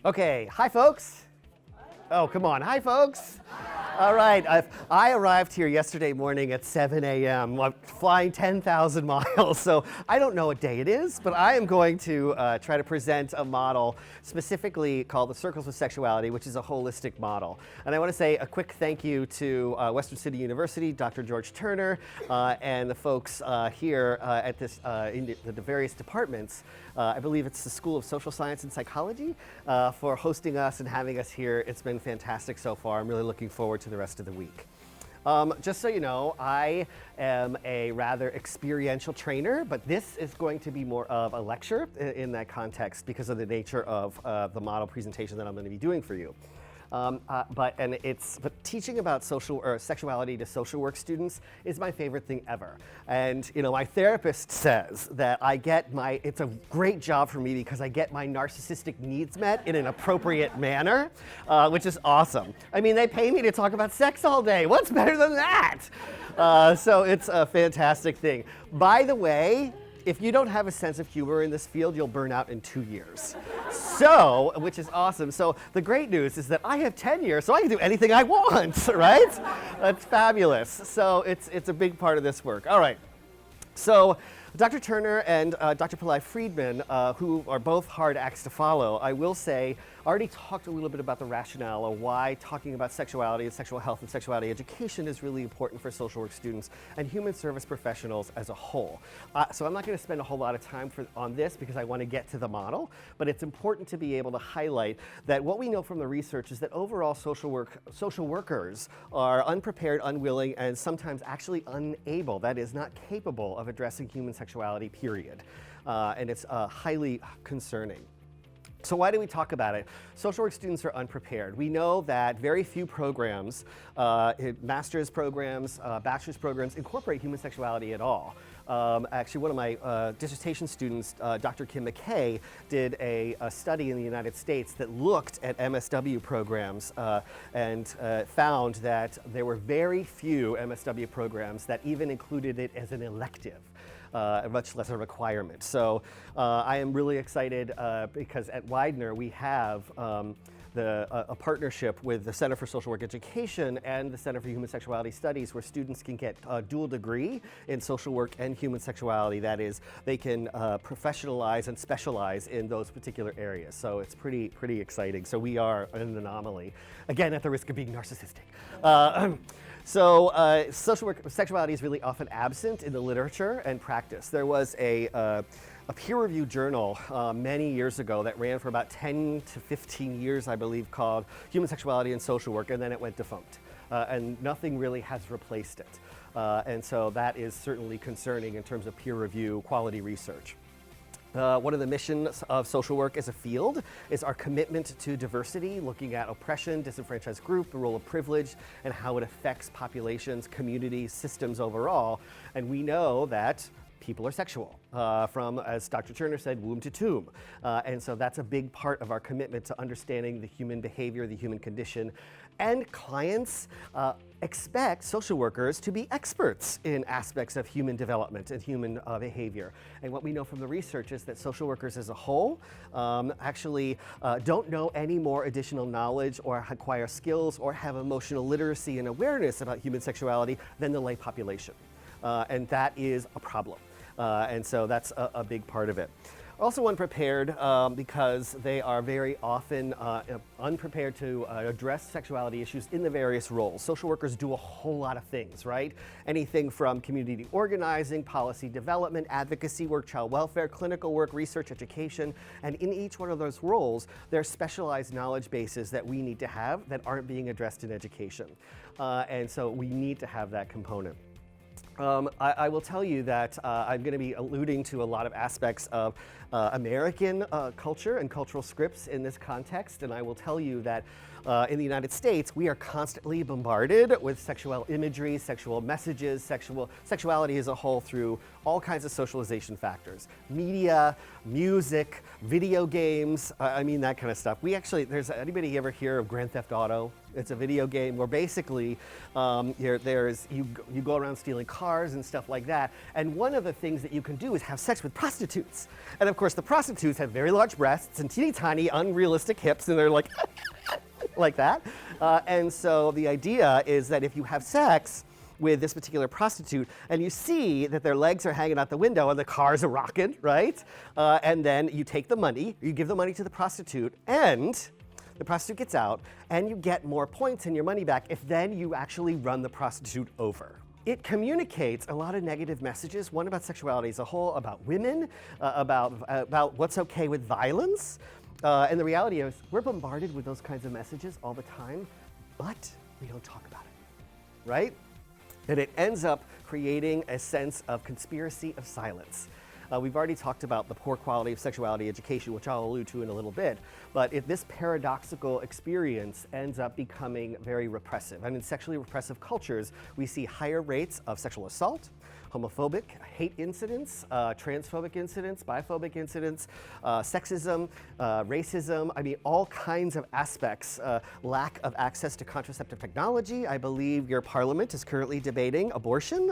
Okay, hi folks. Oh, come on, hi folks. All right, I arrived here yesterday morning at 7 a.m., flying 10,000 miles, so I don't know what day it is, but I am going to try to present a model specifically called the Circles of Sexuality, which is a holistic model. And I want to say a quick thank you to Widener University, Dr. George Turner, and the folks here at this, in the various departments. I believe it's the School of Social Science and Psychology for hosting us and having us here. It's been fantastic so far. I'm really looking forward to the rest of the week. Just so you know, I am a rather experiential trainer, but this is going to be more of a lecture in that context because of the nature of the model presentation that I'm going to be doing for you. But teaching about sexuality to social work students is my favorite thing ever. And you know, my therapist says that it's a great job for me because I get my narcissistic needs met in an appropriate manner, which is awesome. I mean, they pay me to talk about sex all day. What's better than that? So it's a fantastic thing. By the way, if you don't have a sense of humor in this field, you'll burn out in 2 years. So, which is awesome. So the great news is that I have tenure, so I can do anything I want, right? That's fabulous. So it's a big part of this work. All right. So Dr. Turner and Dr. Pillai Friedman, who are both hard acts to follow, I will say, already talked a little bit about the rationale of why talking about sexuality and sexual health and sexuality education is really important for social work students and human service professionals as a whole. So I'm not going to spend a whole lot of time on this because I want to get to the model, but it's important to be able to highlight that what we know from the research is that overall social workers are unprepared, unwilling, and sometimes actually unable, that is, not capable of addressing human sexuality, period. And it's highly concerning. So why do we talk about it? Social work students are unprepared. We know that very few programs, master's programs, bachelor's programs, incorporate human sexuality at all. Actually, one of my dissertation students, Dr. Kim McKay, did a study in the United States that looked at MSW programs and found that there were very few MSW programs that even included it as an elective. Much less a requirement. So I am really excited because at Widener we have a partnership with the Center for Social Work Education and the Center for Human Sexuality Studies, where students can get a dual degree in social work and human sexuality. That is, they can professionalize and specialize in those particular areas. So it's pretty exciting. So we are an anomaly, again, at the risk of being narcissistic. So social work sexuality is really often absent in the literature and practice. There was a peer-reviewed journal many years ago that ran for about 10 to 15 years, I believe, called Human Sexuality and Social Work, and then it went defunct. And nothing really has replaced it. And so that is certainly concerning in terms of peer review quality research. One of the missions of social work as a field is our commitment to diversity, looking at oppression, disenfranchised group, the role of privilege, and how it affects populations, communities, systems overall. And we know that people are sexual, from, as Dr. Turner said, womb to tomb. And so that's a big part of our commitment to understanding the human behavior, the human condition. And clients expect social workers to be experts in aspects of human development and human behavior. And what we know from the research is that social workers as a whole actually don't know any more additional knowledge or acquire skills or have emotional literacy and awareness about human sexuality than the lay population. And that is a problem. And so that's a big part of it. Also unprepared because they are very often unprepared to address sexuality issues in the various roles. Social workers do a whole lot of things, right? Anything from community organizing, policy development, advocacy work, child welfare, clinical work, research, education, and in each one of those roles, there are specialized knowledge bases that we need to have that aren't being addressed in education. And so we need to have that component. I will tell you that I'm going to be alluding to a lot of aspects of American culture and cultural scripts in this context, and I will tell you that in the United States, we are constantly bombarded with sexual imagery, sexual messages, sexuality as a whole through all kinds of socialization factors. Media, music, video games, I mean that kind of stuff. There's anybody ever hear of Grand Theft Auto? It's a video game where basically you go around stealing cars and stuff like that. And one of the things that you can do is have sex with prostitutes. And of course, the prostitutes have very large breasts and teeny tiny, unrealistic hips, and they're like, like that. And so the idea is that if you have sex with this particular prostitute and you see that their legs are hanging out the window and the cars are rocking, right? And then you take the money, you give the money to the prostitute, and the prostitute gets out, and you get more points and your money back if then you actually run the prostitute over. It communicates a lot of negative messages, one about sexuality as a whole, about women, about what's okay with violence. And the reality is we're bombarded with those kinds of messages all the time, but we don't talk about it, right? And it ends up creating a sense of conspiracy of silence. We've already talked about the poor quality of sexuality education, which I'll allude to in a little bit, but this paradoxical experience ends up becoming very repressive. And in sexually repressive cultures, we see higher rates of sexual assault, homophobic hate incidents, transphobic incidents, biphobic incidents, sexism, racism, I mean, all kinds of aspects, lack of access to contraceptive technology. I believe your parliament is currently debating abortion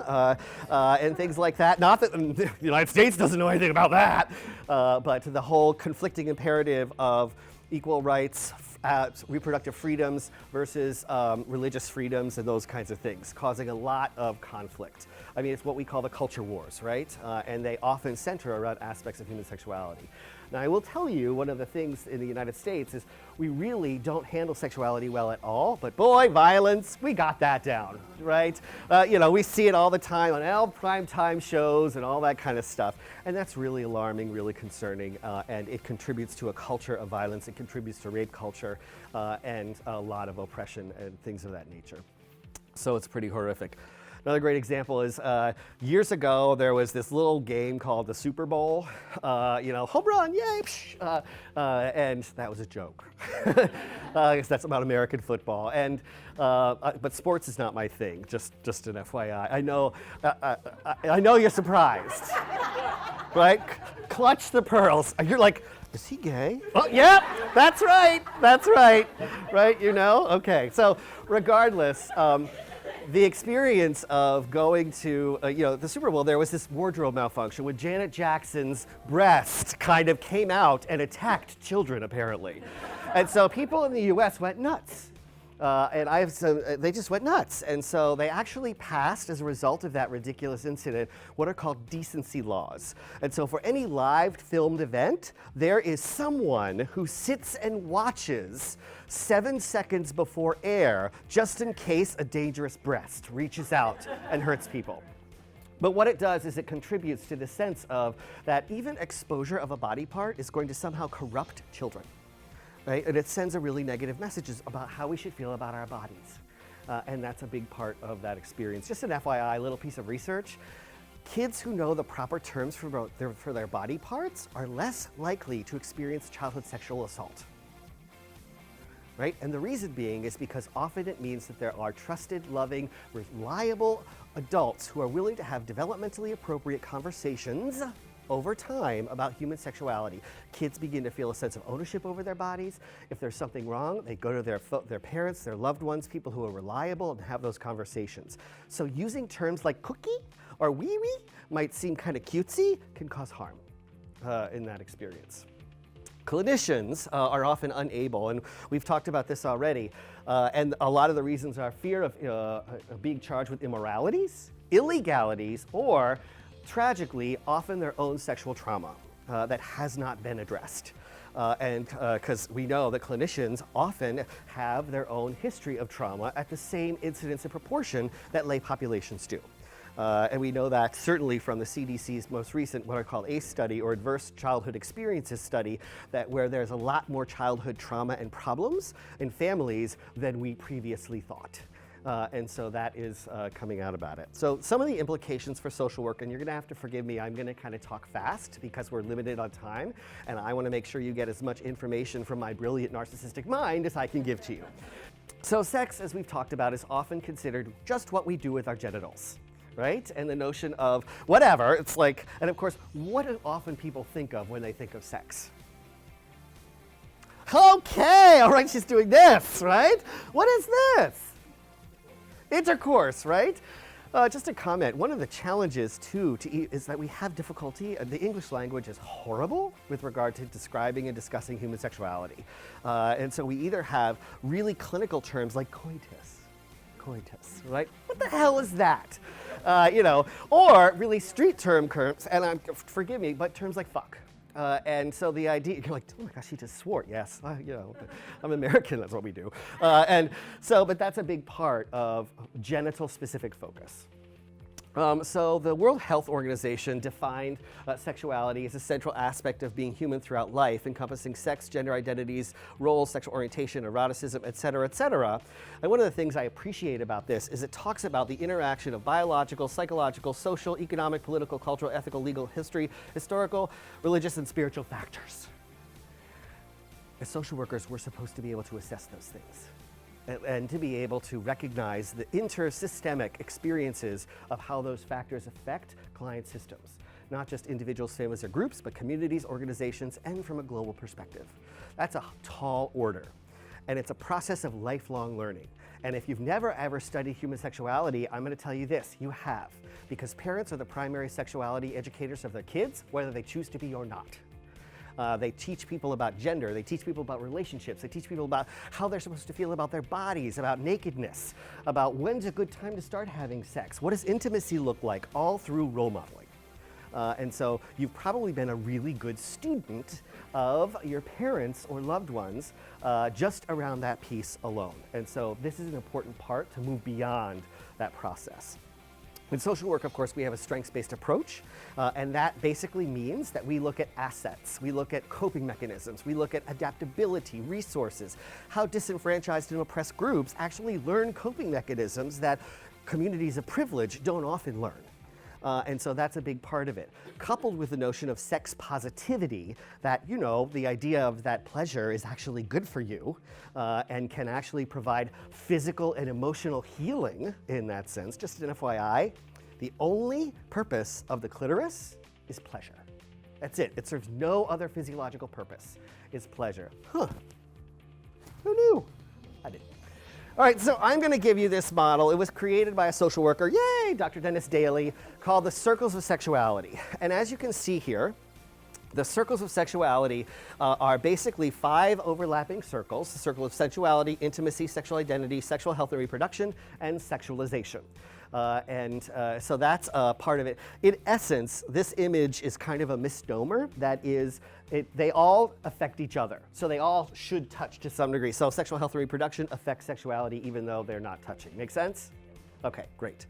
and things like that. Not that the United States doesn't know anything about that, but the whole conflicting imperative of equal rights, reproductive freedoms versus religious freedoms and those kinds of things, causing a lot of conflict. I mean, it's what we call the culture wars, right? And they often center around aspects of human sexuality. Now, I will tell you, one of the things in the United States is we really don't handle sexuality well at all, but boy, violence, we got that down, right? We see it all the time on all primetime shows and all that kind of stuff. And that's really alarming, really concerning, and it contributes to a culture of violence. It contributes to rape culture and a lot of oppression and things of that nature. So it's pretty horrific. Another great example is years ago, there was this little game called the Super Bowl, home run, yay, psh, and that was a joke. I guess that's about American football. And, but sports is not my thing, just an FYI. I know you're surprised, right? Clutch the pearls. You're like, is he gay? Oh, yep, that's right, right, Okay, so regardless, the experience of going to, the Super Bowl, there was this wardrobe malfunction when Janet Jackson's breast kind of came out and attacked children, apparently. And so people in the US went nuts. They just went nuts. And so they actually passed, as a result of that ridiculous incident, what are called decency laws. And so for any live filmed event, there is someone who sits and watches 7 seconds before air, just in case a dangerous breast reaches out and hurts people. But what it does is it contributes to the sense of that even exposure of a body part is going to somehow corrupt children. Right? And it sends a really negative messages about how we should feel about our bodies. And that's a big part of that experience. Just an FYI, little piece of research. Kids who know the proper terms for their body parts are less likely to experience childhood sexual assault. Right? And the reason being is because often it means that there are trusted, loving, reliable adults who are willing to have developmentally appropriate conversations over time about human sexuality. Kids begin to feel a sense of ownership over their bodies. If there's something wrong, they go to their parents, their loved ones, people who are reliable, and have those conversations. So using terms like cookie or wee-wee might seem kind of cutesy, can cause harm in that experience. Clinicians are often unable, and we've talked about this already, and a lot of the reasons are fear of being charged with immoralities, illegalities, or tragically, often their own sexual trauma that has not been addressed. And because we know that clinicians often have their own history of trauma at the same incidence and proportion that lay populations do. And we know that certainly from the CDC's most recent, what are called ACE study, or Adverse Childhood Experiences study, that where there's a lot more childhood trauma and problems in families than we previously thought. And so that is coming out about it. So some of the implications for social work, and you're gonna have to forgive me, I'm gonna kind of talk fast because we're limited on time, and I wanna make sure you get as much information from my brilliant narcissistic mind as I can give to you. So sex, as we've talked about, is often considered just what we do with our genitals, right? And the notion of whatever, it's like, and of course, what do often people think of when they think of sex? Okay, all right, she's doing this, right? What is this? Intercourse, right? Just a comment, one of the challenges too is that we have difficulty, the English language is horrible with regard to describing and discussing human sexuality. And so we either have really clinical terms like coitus, right? What the hell is that? Or really street terms, and forgive me, but terms like fuck. And so the idea, you're like, oh my gosh, she just swore. Yes, I'm American, that's what we do. But that's a big part of genital-specific focus. So the World Health Organization defined sexuality as a central aspect of being human throughout life, encompassing sex, gender identities, roles, sexual orientation, eroticism, et cetera, et cetera. And one of the things I appreciate about this is it talks about the interaction of biological, psychological, social, economic, political, cultural, ethical, legal, historical, religious, and spiritual factors. As social workers, we're supposed to be able to assess those things and to be able to recognize the intersystemic experiences of how those factors affect client systems, not just individuals, families, or groups, but communities, organizations, and from a global perspective. That's a tall order, and it's a process of lifelong learning. And if you've never ever studied human sexuality, I'm going to tell you this, you have, because parents are the primary sexuality educators of their kids, whether they choose to be or not. They teach people about gender, they teach people about relationships, they teach people about how they're supposed to feel about their bodies, about nakedness, about when's a good time to start having sex, what does intimacy look like, all through role modeling. And so you've probably been a really good student of your parents or loved ones just around that piece alone. And so this is an important part to move beyond that process. In social work, of course, we have a strengths-based approach, and that basically means that we look at assets, we look at coping mechanisms, we look at adaptability, resources, how disenfranchised and oppressed groups actually learn coping mechanisms that communities of privilege don't often learn. And so that's a big part of it. Coupled with the notion of sex positivity, that, the idea of that pleasure is actually good for you and can actually provide physical and emotional healing in that sense. Just an FYI, the only purpose of the clitoris is pleasure. That's it. It serves no other physiological purpose. It's pleasure. Huh. Who knew? I didn't. All right, so I'm going to give you this model. It was created by a social worker, yay, Dr. Dennis Daly, called the Circles of Sexuality. And as you can see here, the Circles of Sexuality are basically 5 overlapping circles: the circle of sensuality, intimacy, sexual identity, sexual health and reproduction, and sexualization. So that's part of it. In essence, this image is kind of a misnomer. That is, they all affect each other. So they all should touch to some degree. So sexual health and reproduction affects sexuality even though they're not touching. Make sense? Okay, great.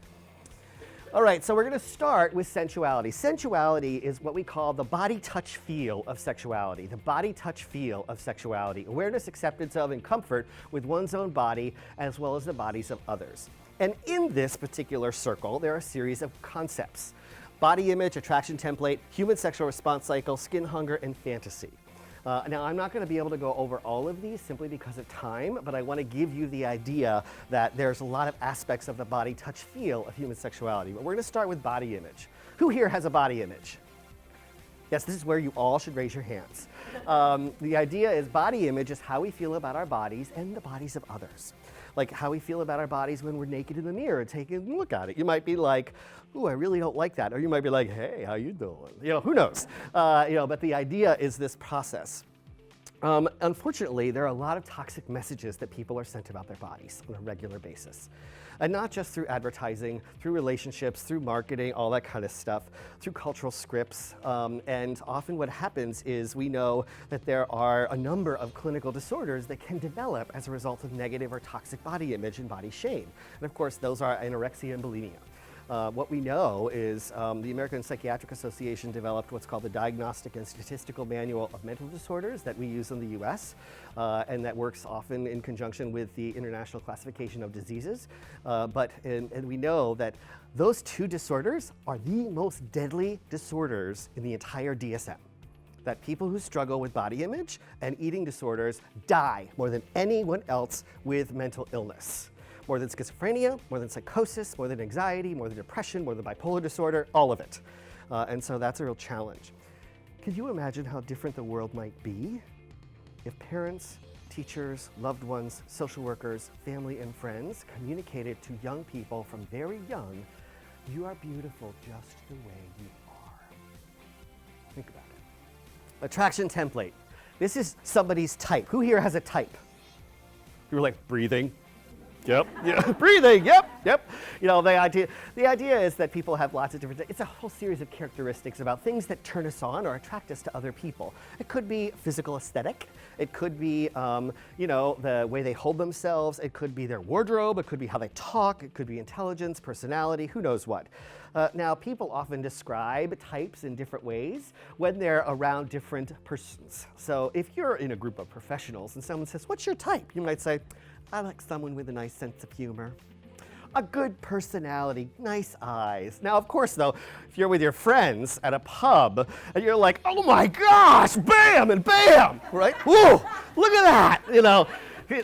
All right, so we're going to start with sensuality. Sensuality is what we call the body touch feel of sexuality. The body touch feel of sexuality. Awareness, acceptance of, and comfort with one's own body as well as the bodies of others. And in this particular circle, there are a series of concepts: body image, attraction template, human sexual response cycle, skin hunger, and fantasy. Now, I'm not going to be able to go over all of these simply because of time, but I want to give you the idea that there's a lot of aspects of the body touch feel of human sexuality. But we're going to start with body image. Who here has a body image? Yes, this is where you all should raise your hands. The idea is body image is how we feel about our bodies and the bodies of others. Like how we feel about our bodies when we're naked in the mirror and taking a look at it. You might be like, ooh, I really don't like that. Or you might be like, hey, how you doing? Who knows? But the idea is this process. Unfortunately, there are a lot of toxic messages that people are sent about their bodies on a regular basis. And not just through advertising, through relationships, through marketing, all that kind of stuff, through cultural scripts. And often what happens is we know that there are a number of clinical disorders that can develop as a result of negative or toxic body image and body shame. And of course, those are anorexia and bulimia. What we know is the American Psychiatric Association developed what's called the Diagnostic and Statistical Manual of Mental Disorders that we use in the US, and that works often in conjunction with the International Classification of Diseases. And we know that those 2 disorders are the most deadly disorders in the entire DSM. That people who struggle with body image and eating disorders die more than anyone else with mental illness. More than schizophrenia, more than psychosis, more than anxiety, more than depression, more than bipolar disorder, all of it. And so that's a real challenge. Could you imagine how different the world might be If parents, teachers, loved ones, social workers, family, and friends communicated to young people from very young, you are beautiful just the way you are. Think about it. Attraction template. This is somebody's type. Who here has a type? You were like, breathing. Yep, yeah, breathing, yep. You know, the idea is that people have lots of different, it's a whole series of characteristics about things that turn us on or attract us to other people. It could be physical aesthetic. It could be, the way they hold themselves. It could be their wardrobe. It could be how they talk. It could be intelligence, personality, who knows what. Now, people often describe types in different ways when they're around different persons. So if you're in a group of professionals and someone says, what's your type? You might say, I like someone with a nice sense of humor, a good personality, nice eyes. Now, of course, though, if you're with your friends at a pub and you're like, oh my gosh, bam and bam, right? Whoa, look at that, you know.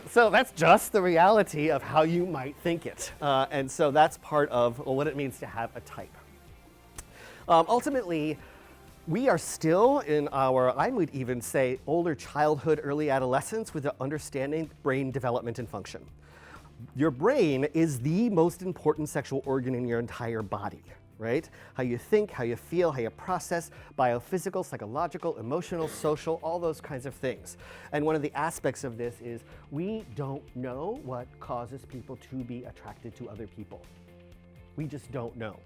So that's just the reality of how you might think it. And so that's part of what it means to have a type. Ultimately, we are still in our, I would even say, older childhood, early adolescence with the understanding brain development and function. Your brain is the most important sexual organ in your entire body, right? How you think, how you feel, how you process, biophysical, psychological, emotional, social, all those kinds of things. And one of the aspects of this is we don't know what causes people to be attracted to other people. We just don't know.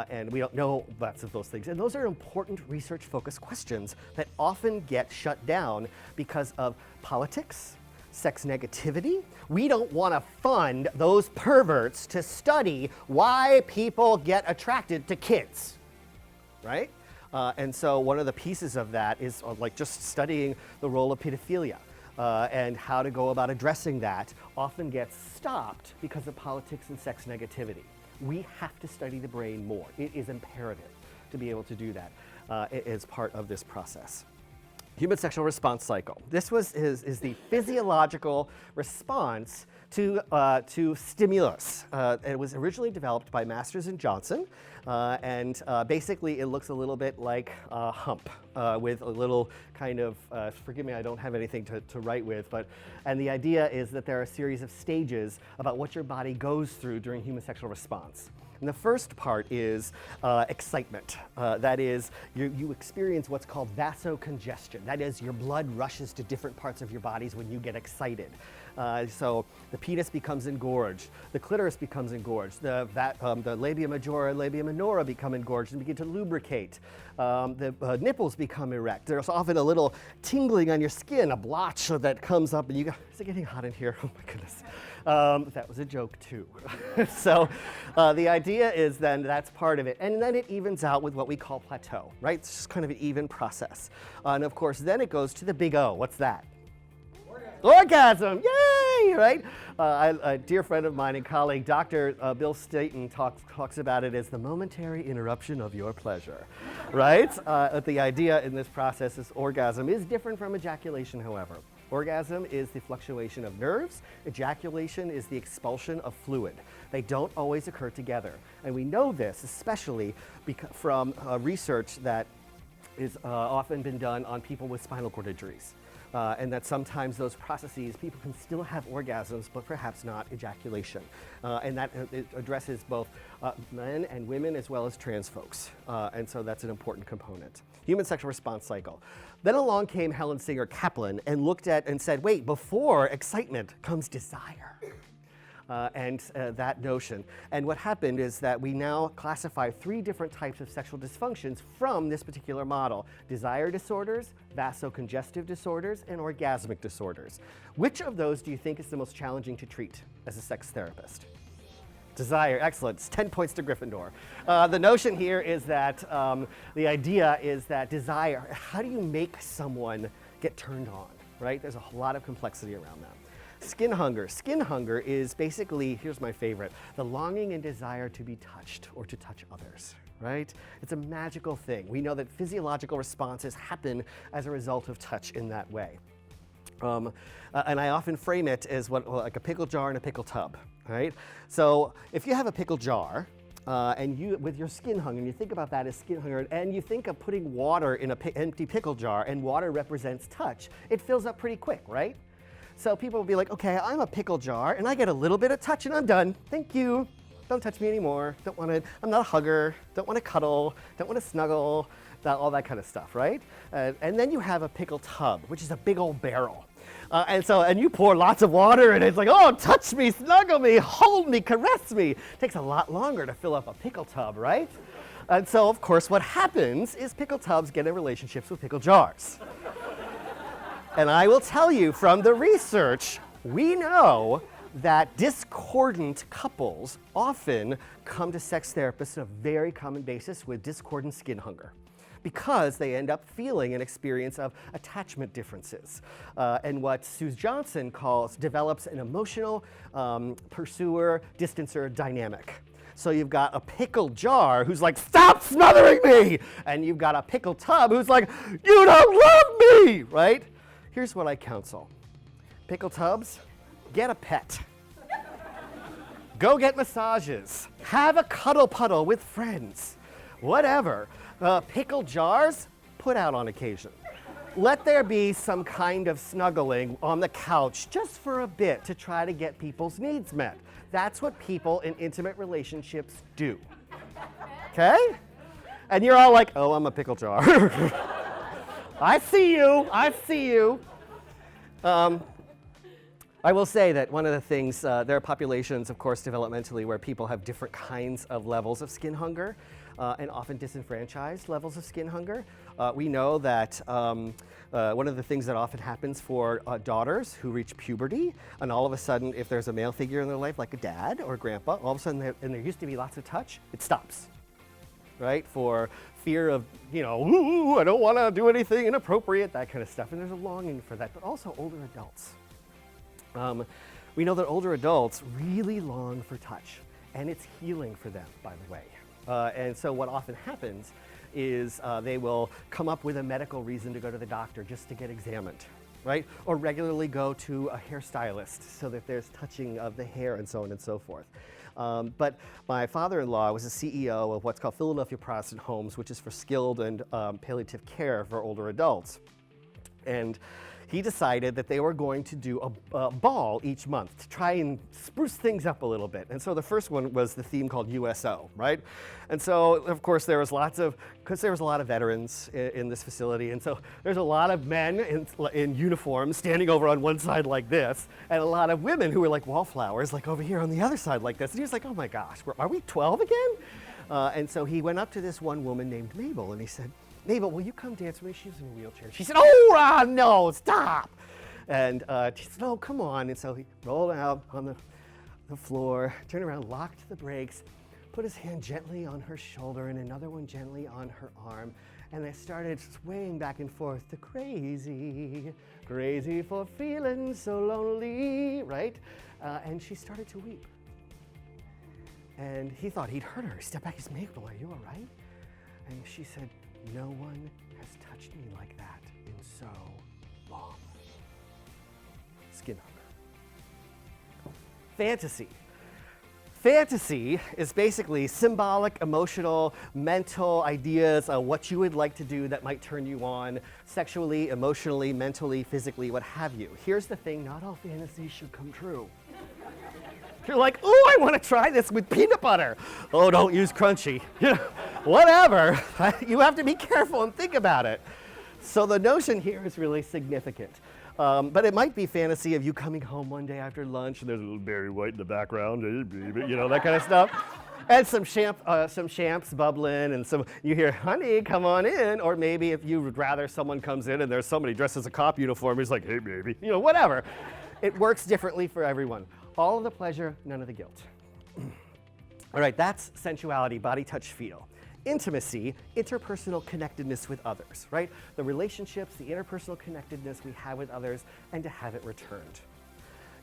And we don't know lots of those things. And those are important research-focused questions that often get shut down because of politics, sex negativity. We don't want to fund those perverts to study why people get attracted to kids, right? And so one of the pieces of that is like just studying the role of pedophilia. And how to go about addressing that often gets stopped because of politics and sex negativity. We have to study the brain more. It is imperative to be able to do that as part of this process. Human sexual response cycle. This is the physiological response to stimulus. It was originally developed by Masters and Johnson, and basically it looks a little bit like a hump with a little kind of, forgive me, I don't have anything to write with, and the idea is that there are a series of stages about what your body goes through during human sexual response. And the first part is excitement. That is, you experience what's called vasocongestion. That is, your blood rushes to different parts of your bodies when you get excited. So the penis becomes engorged, the clitoris becomes engorged, the labia majora and labia minora become engorged and begin to lubricate. The nipples become erect. There's often a little tingling on your skin, a blotch that comes up, and you go, is it getting hot in here? Oh my goodness. That was a joke too. So the idea is then that's part of it. And then it evens out with what we call plateau, right? It's just kind of an even process. And of course, then it goes to the big O. What's that? Orgasm, yay, right? A dear friend of mine and colleague, Dr. Bill Staten, talks about it as the momentary interruption of your pleasure, right? The idea in this process is orgasm is different from ejaculation, however. Orgasm is the fluctuation of nerves. Ejaculation is the expulsion of fluid. They don't always occur together. And we know this especially from research that is often been done on people with spinal cord injuries. And that sometimes those processes, people can still have orgasms, but perhaps not ejaculation. And that it addresses both men and women as well as trans folks. And so that's an important component. Human sexual response cycle. Then along came Helen Singer Kaplan and looked at and said, wait, before excitement comes desire. And that notion. And what happened is that we now classify 3 different types of sexual dysfunctions from this particular model: desire disorders, vasocongestive disorders, and orgasmic disorders. Which of those do you think is the most challenging to treat as a sex therapist? Desire, excellent. It's 10 points to Gryffindor. The notion here is that the idea is that desire, how do you make someone get turned on, right? There's a lot of complexity around that. Skin hunger. Skin hunger is basically, here's my favorite, the longing and desire to be touched or to touch others, right? It's a magical thing. We know that physiological responses happen as a result of touch in that way. And I often frame it as like a pickle jar and a pickle tub, right? So if you have a pickle jar and you, with your skin hunger, and you think about that as skin hunger, and you think of putting water in an empty pickle jar, and water represents touch, it fills up pretty quick, right? So people will be like, okay, I'm a pickle jar, and I get a little bit of touch, and I'm done. Thank you. Don't touch me anymore. Don't want to. I'm not a hugger. Don't want to cuddle. Don't want to snuggle. All that kind of stuff, right? And then you have a pickle tub, which is a big old barrel. And you pour lots of water in it. It's like, oh, touch me, snuggle me, hold me, caress me. It takes a lot longer to fill up a pickle tub, right? And so, of course, what happens is pickle tubs get in relationships with pickle jars. And I will tell you from the research, we know that discordant couples often come to sex therapists on a very common basis with discordant skin hunger, because they end up feeling an experience of attachment differences. And what Sue Johnson develops an emotional pursuer, distancer dynamic. So you've got a pickle jar who's like, stop smothering me! And you've got a pickle tub who's like, you don't love me, right? Here's what I counsel. Pickle tubs, get a pet. Go get massages. Have a cuddle puddle with friends. Whatever. Pickle jars, put out on occasion. Let there be some kind of snuggling on the couch just for a bit to try to get people's needs met. That's what people in intimate relationships do. Okay? And you're all like, oh, I'm a pickle jar. I see you. I see you. I will say that one of the things, there are populations, of course, developmentally where people have different kinds of levels of skin hunger. And often disenfranchised levels of skin hunger. We know that one of the things that often happens for daughters who reach puberty, and all of a sudden, if there's a male figure in their life, like a dad or a grandpa, all of a sudden, and there used to be lots of touch, it stops, right? For fear of, ooh, I don't want to do anything inappropriate, that kind of stuff. And there's a longing for that, but also older adults. We know that older adults really long for touch, and it's healing for them, by the way. And so what often happens is they will come up with a medical reason to go to the doctor just to get examined, right? Or regularly go to a hairstylist so that there's touching of the hair and so on and so forth. But my father-in-law was the CEO of what's called Philadelphia Protestant Homes, which is for skilled and palliative care for older adults. And he decided that they were going to do a ball each month to try and spruce things up a little bit. And so the first one was the theme called USO, right? And so, of course, there was because there was a lot of veterans in this facility, and so there's a lot of men in uniforms standing over on one side like this, and a lot of women who were like wallflowers, like over here on the other side like this. And he was like, oh my gosh, are we 12 again? And so he went up to this one woman named Mabel, and he said, Mabel, will you come dance with me? She was in a wheelchair. She said, oh, no, stop. And she said, oh, come on. And so he rolled out on the floor, turned around, locked the brakes, put his hand gently on her shoulder and another one gently on her arm. And they started swaying back and forth to crazy, crazy for feeling so lonely, right? And she started to weep. And he thought he'd hurt her. He stepped back, he said, Mabel, are you all right? And she said, no one has touched me like that in so long. Skin hunger. Fantasy. Fantasy is basically symbolic, emotional, mental ideas of what you would like to do that might turn you on sexually, emotionally, mentally, physically, what have you. Here's the thing, not all fantasies should come true. You're like, oh, I want to try this with peanut butter. Oh, don't use crunchy. Whatever. You have to be careful and think about it. So the notion here is really significant. But it might be fantasy of you coming home one day after lunch and there's a little Barry White in the background, that kind of stuff. And some champs bubbling, and you hear, honey, come on in. Or maybe if you would rather someone comes in and there's somebody dressed as a cop uniform, he's like, hey, baby, whatever. It works differently for everyone. All of the pleasure, none of the guilt. All right, that's sensuality, body, touch, feel. Intimacy, interpersonal connectedness with others, right? The relationships, the interpersonal connectedness we have with others, and to have it returned.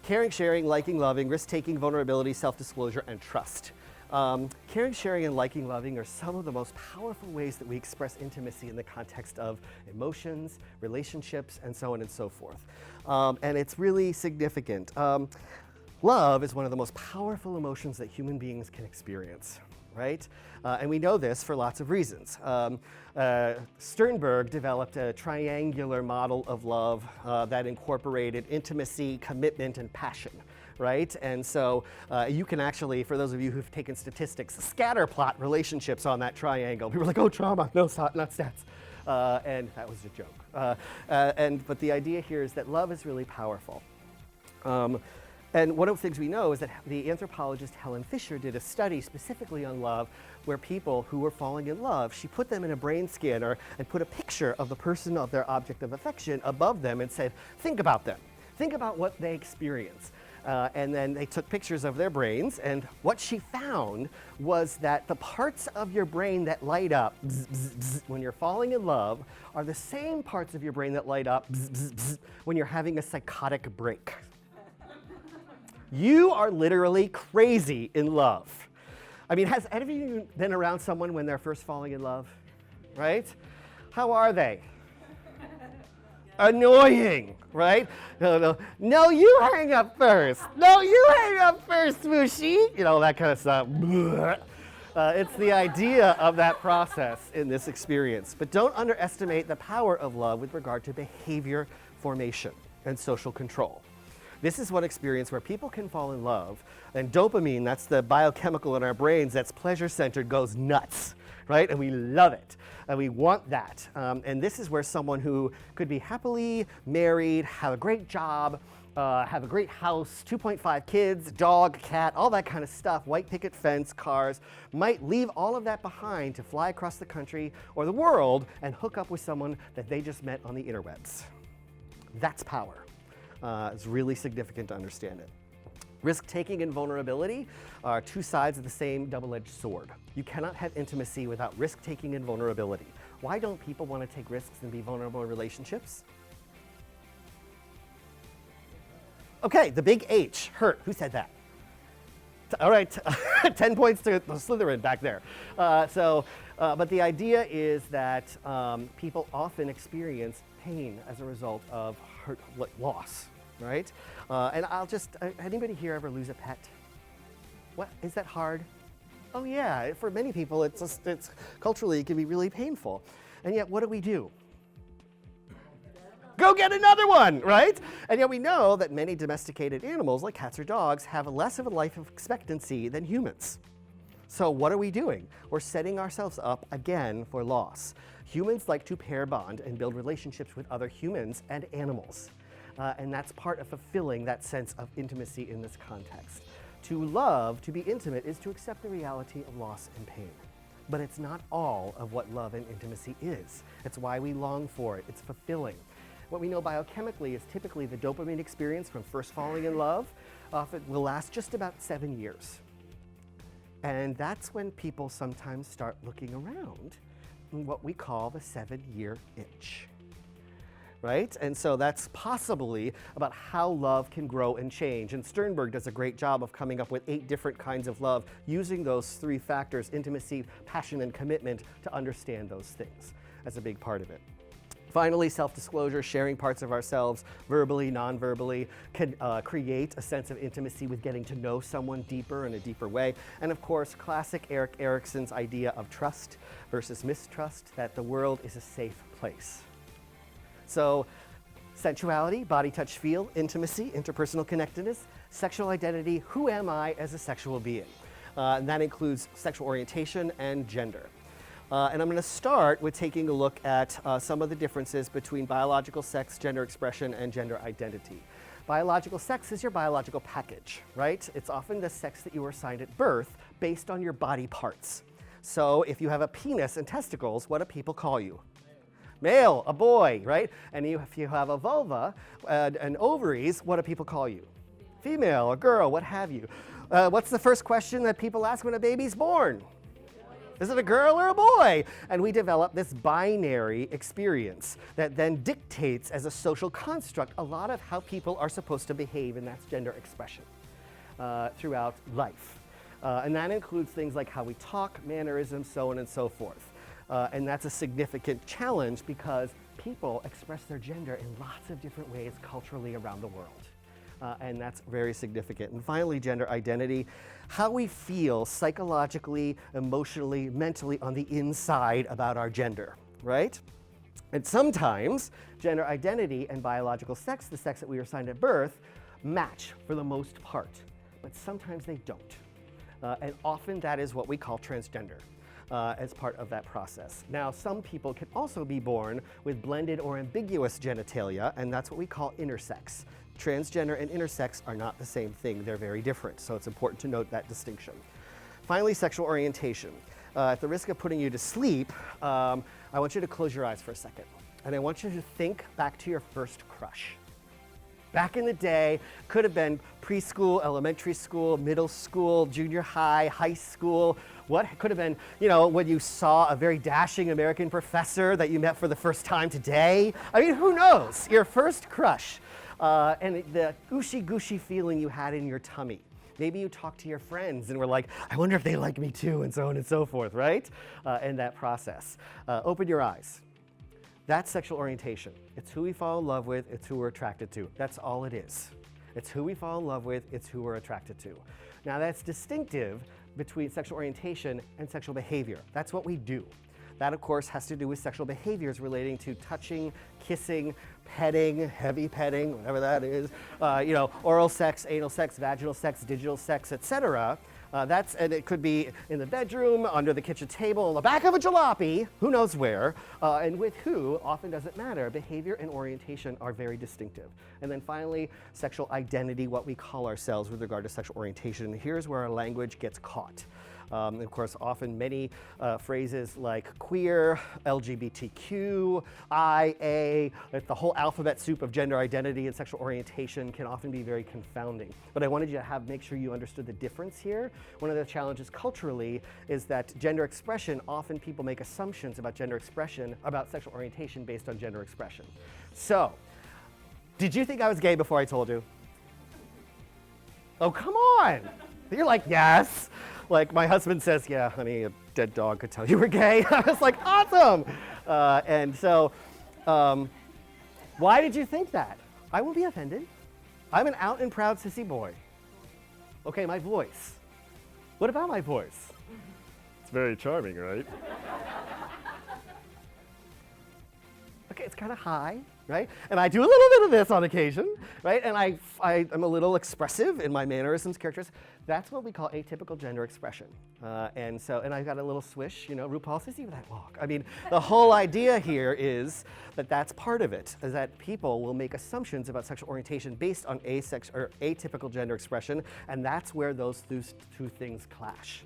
Caring, sharing, liking, loving, risk-taking, vulnerability, self-disclosure, and trust. Caring, sharing, and liking, loving are some of the most powerful ways that we express intimacy in the context of emotions, relationships, and so on and so forth. And it's really significant. Love is one of the most powerful emotions that human beings can experience. right? And we know this for lots of reasons. Sternberg developed a triangular model of love that incorporated intimacy, commitment, and passion, right? And so you can actually, for those of you who've taken statistics, scatter plot relationships on that triangle. People are like, oh, trauma, no, not stats. And that was a joke. But the idea here is that love is really powerful. And one of the things we know is that the anthropologist Helen Fisher did a study specifically on love where people who were falling in love, she put them in a brain scanner and put a picture of the person of their object of affection above them and said, think about them. Think about what they experience. And then they took pictures of their brains, and what she found was that the parts of your brain that light up bzz, bzz, bzz, when you're falling in love are the same parts of your brain that light up bzz, bzz, bzz, when you're having a psychotic break. You are literally crazy in love. I mean, has any of you been around someone when they're first falling in love? Right? How are they? Annoying, right? No, you hang up first. No, you hang up first, Mushy. You know, that kind of stuff. It's the idea of that process in this experience. But don't underestimate the power of love with regard to behavior formation and social control. This is one experience where people can fall in love, and dopamine, that's the biochemical in our brains that's pleasure-centered, goes nuts, right? And we love it, and we want that. And this is where someone who could be happily married, have a great job, have a great house, 2.5 kids, dog, cat, all that kind of stuff, white picket fence, cars, might leave all of that behind to fly across the country or the world and hook up with someone that they just met on the interwebs. That's power. It's really significant to understand it. Risk-taking and vulnerability are two sides of the same double-edged sword. You cannot have intimacy without risk-taking and vulnerability. Why don't people want to take risks and be vulnerable in relationships? Okay, the big H, hurt. Who said that? All right, 10 points to Slytherin back there. But the idea is that people often experience pain as a result of hurt, loss, right? And I'll just, anybody here ever lose a pet? What, is that hard? Oh yeah, for many people it's culturally it can be really painful. And yet what do? Go get another one, right? And yet we know that many domesticated animals like cats or dogs have less of a life expectancy than humans. So what are we doing? We're setting ourselves up again for loss. Humans like to pair bond and build relationships with other humans and animals. And that's part of fulfilling that sense of intimacy in this context. To love, to be intimate, is to accept the reality of loss and pain. But it's not all of what love and intimacy is. It's why we long for it. It's fulfilling. What we know biochemically is typically the dopamine experience from first falling in love often will last just about 7 years. And that's when people sometimes start looking around in what we call the 7-year itch, right? And so that's possibly about how love can grow and change. And Sternberg does a great job of coming up with 8 different kinds of love, using those 3 factors, intimacy, passion, and commitment, to understand those things as a big part of it. Finally, self-disclosure, sharing parts of ourselves, verbally, non-verbally, can create a sense of intimacy with getting to know someone deeper in a deeper way. And of course, classic Erik Erikson's idea of trust versus mistrust, that the world is a safe place. So, sensuality, body, touch, feel, intimacy, interpersonal connectedness, sexual identity, who am I as a sexual being? And that includes sexual orientation and gender. And I'm going to start with taking a look at some of the differences between biological sex, gender expression, and gender identity. Biological sex is your biological package, right? It's often the sex that you were assigned at birth based on your body parts. So if you have a penis and testicles, what do people call you? Male, a boy, right? And if you have a vulva and ovaries, what do people call you? Female, a girl, what have you. What's the first question that people ask when a baby's born? Is it a girl or a boy? And we develop this binary experience that then dictates as a social construct a lot of how people are supposed to behave, and that's gender expression throughout life. And that includes things like how we talk, mannerisms, so on and so forth. And that's a significant challenge because people express their gender in lots of different ways culturally around the world. and that's very significant. And finally, gender identity, how we feel psychologically, emotionally, mentally on the inside about our gender, right? And sometimes gender identity and biological sex, the sex that we were assigned at birth, match for the most part, but sometimes they don't. And often that is what we call transgender as part of that process. Now, some people can also be born with blended or ambiguous genitalia, and that's what we call intersex. Transgender and intersex are not the same thing. They're very different, so it's important to note that distinction. Finally, sexual orientation. At the risk of putting you to sleep, I want you to close your eyes for a second, and I want you to think back to your first crush. Back in the day, could have been preschool, elementary school, middle school, junior high, high school. What could have been, you know, when you saw a very dashing American professor that you met for the first time today. I mean, who knows? Your first crush. And the gushy feeling you had in your tummy. Maybe you talked to your friends and were like, I wonder if they like me too, and so on and so forth, right? In that process. Open your eyes. That's sexual orientation. It's who we fall in love with, it's who we're attracted to. That's all it is. It's who we fall in love with, it's who we're attracted to. Now that's distinctive between sexual orientation and sexual behavior. That's what we do. That, of course, has to do with sexual behaviors relating to touching, kissing, petting, heavy petting, whatever that is, you know, oral sex, anal sex, vaginal sex, digital sex, etc. And it could be in the bedroom, under the kitchen table, on the back of a jalopy, who knows where, and with who often doesn't matter. Behavior and orientation are very distinctive. And then finally, sexual identity, what we call ourselves with regard to sexual orientation. Here's where our language gets caught. Of course, often many phrases like queer, LGBTQ, IA, the whole alphabet soup of gender identity and sexual orientation can often be very confounding. But I wanted you to make sure you understood the difference here. One of the challenges culturally is that gender expression, often people make assumptions about gender expression, about sexual orientation based on gender expression. So, did you think I was gay before I told you? Oh, come on. You're like, yes. Like my husband says, yeah, honey, a dead dog could tell you were gay. I was like, awesome. And so, why did you think that? I won't be offended. I'm an out and proud sissy boy. Okay, my voice. What about my voice? It's very charming, right? Okay, it's kind of high, right? And I do a little bit of this on occasion, right? And I'm a little expressive in my mannerisms, characters. That's what we call atypical gender expression. And I've got a little swish, you know, RuPaul says, see that walk. I mean, the whole idea here is that that's part of it, is that people will make assumptions about sexual orientation based on atypical gender expression, and that's where those two things clash.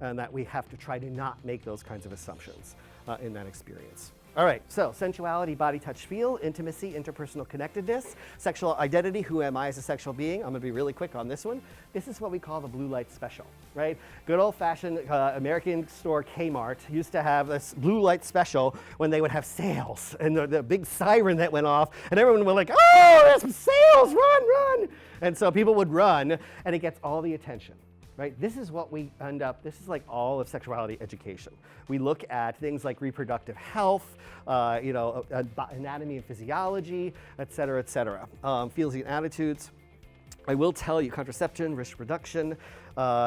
And that we have to try to not make those kinds of assumptions in that experience. All right, so sensuality, body, touch, feel, intimacy, interpersonal connectedness, sexual identity, who am I as a sexual being? I'm gonna be really quick on this one. This is what we call the blue light special, right? Good old-fashioned American store Kmart used to have this blue light special when they would have sales, and the big siren that went off, and everyone was like, oh, there's some sales, run! And so people would run, and it gets all the attention. Right? This is what we end up, this is like all of sexuality education. We look at things like reproductive health, you know, anatomy and physiology, et cetera, feelings and attitudes. I will tell you, contraception, risk reduction,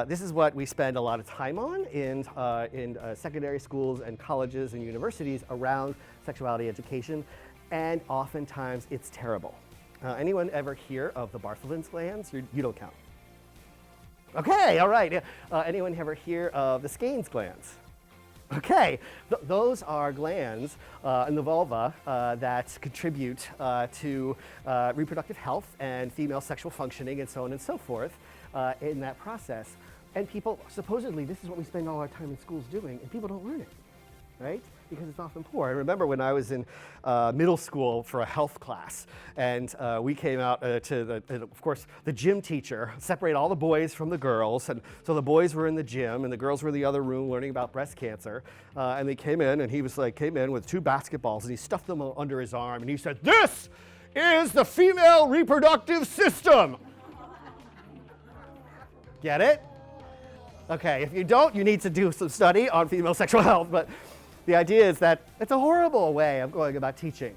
this is what we spend a lot of time on in secondary schools and colleges and universities around sexuality education, and oftentimes it's terrible. Anyone ever hear of the Bartholin's glands? You don't count. Okay, all right. Anyone ever hear of the Skene's glands? Okay, those are glands in the vulva that contribute to reproductive health and female sexual functioning and so on and so forth in that process. And people, supposedly, this is what we spend all our time in schools doing, and people don't learn it, right? Because it's often poor. I remember when I was in middle school for a health class, and we came out of course, the gym teacher separated all the boys from the girls, and so the boys were in the gym, and the girls were in the other room learning about breast cancer, and they came in, and he was like, came in with 2 basketballs, and he stuffed them under his arm, and he said, "This is the female reproductive system." Get it? Okay, if you don't, you need to do some study on female sexual health, but the idea is that it's a horrible way of going about teaching.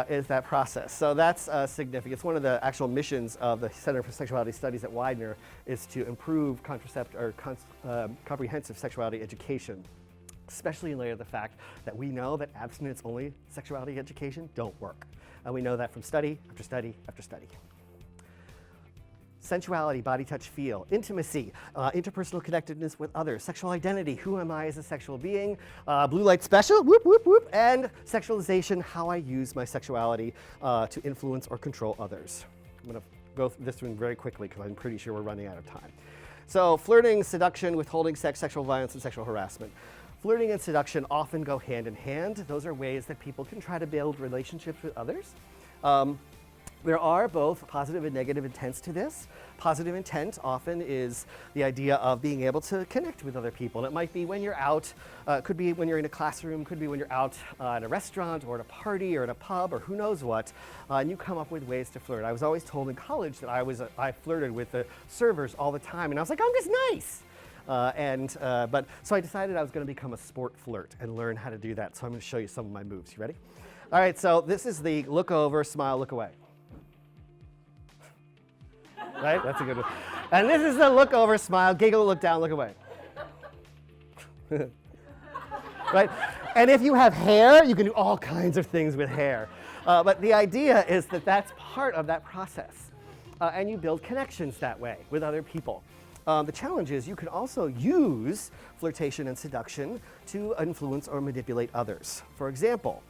is that process. So that's significant. It's one of the actual missions of the Center for Sexuality Studies at Widener is to improve comprehensive sexuality education, especially in light of the fact that we know that abstinence-only sexuality education don't work. And we know that from study after study after study. Sensuality, body, touch, feel, intimacy, interpersonal connectedness with others, sexual identity, who am I as a sexual being, blue light special, whoop, whoop, whoop, and sexualization, how I use my sexuality to influence or control others. I'm going to go through this one very quickly because I'm pretty sure we're running out of time. So flirting, seduction, withholding sex, sexual violence, and sexual harassment. Flirting and seduction often go hand in hand. Those are ways that people can try to build relationships with others. There are both positive and negative intents to this. Positive intent often is the idea of being able to connect with other people. And it might be when you're out, could be when you're in a classroom, could be when you're out at a restaurant or at a party or at a pub or who knows what, and you come up with ways to flirt. I was always told in college that I flirted with the servers all the time, and I was like, I'm just nice. So I decided I was going to become a sport flirt and learn how to do that. So I'm going to show you some of my moves. You ready? All right, so this is the look over, smile, look away. Right? That's a good one. And this is the look over, smile, giggle, look down, look away. Right? And if you have hair, you can do all kinds of things with hair. But the idea is that that's part of that process. And you build connections that way with other people. The challenge is you can also use flirtation and seduction to influence or manipulate others. For example,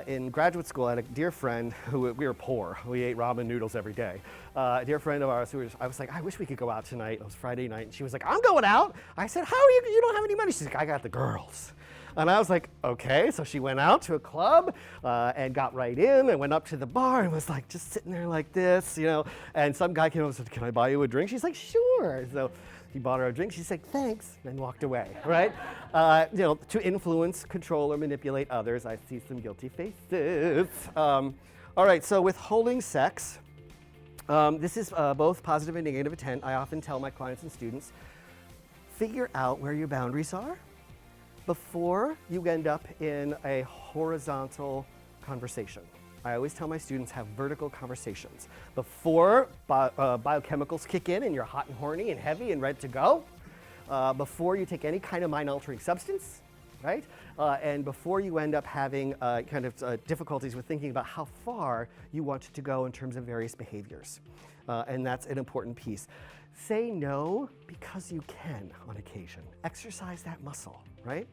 in graduate school, I had a dear friend who, we were poor. We ate ramen noodles every day. A dear friend of ours I was like, I wish we could go out tonight. It was Friday night, and she was like, I'm going out. I said, how are you? You don't have any money. She's like, I got the girls. And I was like, okay. So she went out to a club and got right in and went up to the bar and was like just sitting there like this, you know. And some guy came up and said, can I buy you a drink? She's like, sure. So he bought her a drink. She said, thanks, and walked away, right? To influence, control, or manipulate others. I see some guilty faces. All right, so withholding sex. This is both positive and negative intent. I often tell my clients and students, figure out where your boundaries are before you end up in a horizontal conversation. I always tell my students, have vertical conversations. Before biochemicals kick in and you're hot and horny and heavy and ready to go, before you take any kind of mind-altering substance, right? And before you end up having difficulties with thinking about how far you want to go in terms of various behaviors. And that's an important piece. Say no because you can on occasion. Exercise that muscle, right?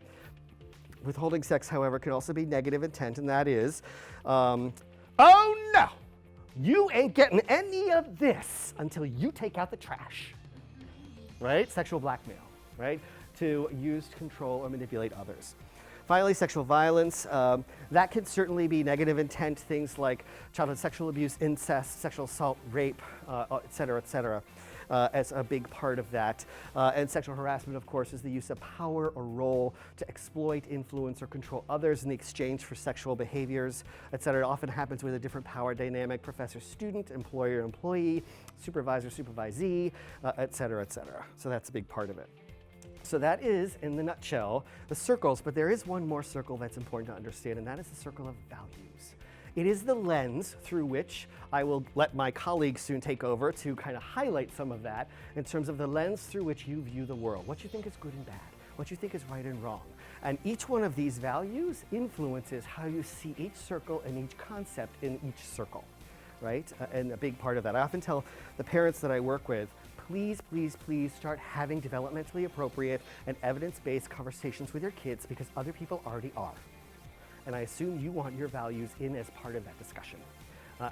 Withholding sex, however, can also be negative intent, and that is, oh no, you ain't getting any of this until you take out the trash, right? Sexual blackmail, right? To use, control, or manipulate others. Finally, sexual violence. That can certainly be negative intent, things like childhood sexual abuse, incest, sexual assault, rape, et cetera, as a big part of that. And sexual harassment, of course, is the use of power or role to exploit, influence, or control others in the exchange for sexual behaviors, et cetera. It often happens with a different power dynamic, professor-student, employer-employee, supervisor-supervisee, et cetera, et cetera. So that's a big part of it. So that is, in the nutshell, the circles, but there is one more circle that's important to understand, and that is the circle of values. It is the lens through which I will let my colleagues soon take over to kind of highlight some of that in terms of the lens through which you view the world, what you think is good and bad, what you think is right and wrong. And each one of these values influences how you see each circle and each concept in each circle, right? And a big part of that. I often tell the parents that I work with, please, please, please start having developmentally appropriate and evidence-based conversations with your kids because other people already are. And I assume you want your values in as part of that discussion.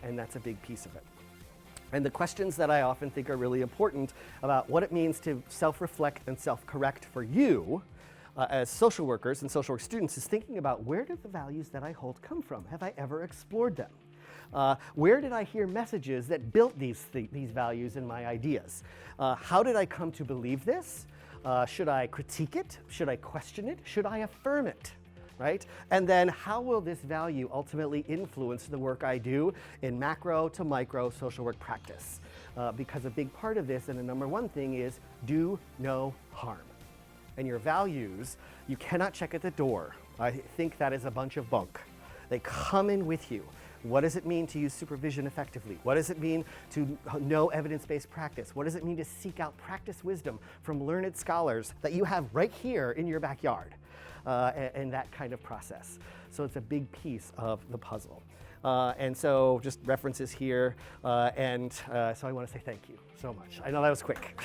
And that's a big piece of it. And the questions that I often think are really important about what it means to self-reflect and self-correct for you as social workers and social work students is thinking about where did the values that I hold come from? Have I ever explored them? Where did I hear messages that built these values and my ideas? How did I come to believe this? Should I critique it? Should I question it? Should I affirm it? Right? And then how will this value ultimately influence the work I do in macro to micro social work practice? Because a big part of this, and the number one thing is do no harm. And your values, you cannot check at the door. I think that is a bunch of bunk. They come in with you. What does it mean to use supervision effectively? What does it mean to know evidence-based practice? What does it mean to seek out practice wisdom from learned scholars that you have right here in your backyard? And that kind of process. So it's a big piece of the puzzle. And so just references here. So I want to say thank you so much. I know that was quick.